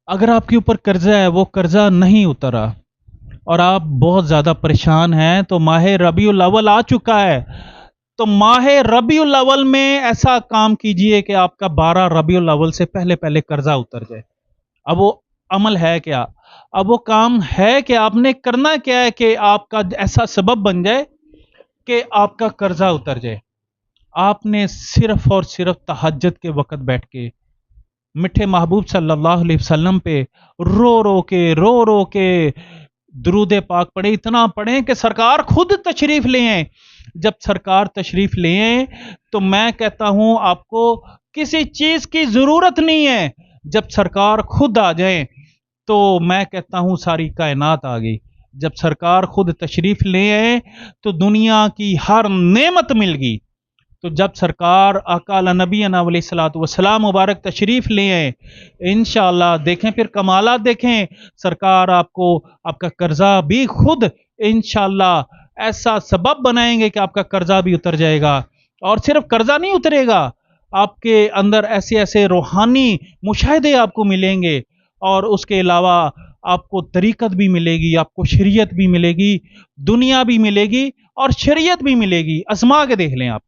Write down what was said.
اگر آپ کے اوپر قرضہ ہے، وہ قرضہ نہیں اترا اور آپ بہت زیادہ پریشان ہیں، تو ماہ ربیع الاول آ چکا ہے. تو ماہ ربیع الاول میں ایسا کام کیجئے کہ آپ کا 12 ربیع الاول سے پہلے پہلے قرضہ اتر جائے. اب وہ عمل ہے کیا؟ اب وہ کام ہے کہ آپ نے کرنا کیا ہے کہ آپ کا ایسا سبب بن جائے کہ آپ کا قرضہ اتر جائے. آپ نے صرف اور صرف تہجد کے وقت بیٹھ کے میٹھے محبوب صلی اللہ علیہ وسلم پہ رو رو کے درود پاک پڑھیں، اتنا پڑھیں کہ سرکار خود تشریف لے آئیں. جب سرکار تشریف لے آئیں تو میں کہتا ہوں آپ کو کسی چیز کی ضرورت نہیں ہے. جب سرکار خود آ جائیں تو میں کہتا ہوں ساری کائنات آ گئی. جب سرکار خود تشریف لے آئیں تو دنیا کی ہر نعمت مل گئی. تو جب سرکار آقا نبی علیہ الصلوۃ والسلام مبارک تشریف لے آئیں، انشاءاللہ دیکھیں پھر کمالات دیکھیں. سرکار آپ کو آپ کا قرضہ بھی خود انشاءاللہ ایسا سبب بنائیں گے کہ آپ کا قرضہ بھی اتر جائے گا. اور صرف قرضہ نہیں اترے گا، آپ کے اندر ایسے ایسے روحانی مشاہدے آپ کو ملیں گے، اور اس کے علاوہ آپ کو طریقت بھی ملے گی، آپ کو شریعت بھی ملے گی، دنیا بھی ملے گی اور شریعت بھی ملے گی. آزما کے دیکھ لیں آپ.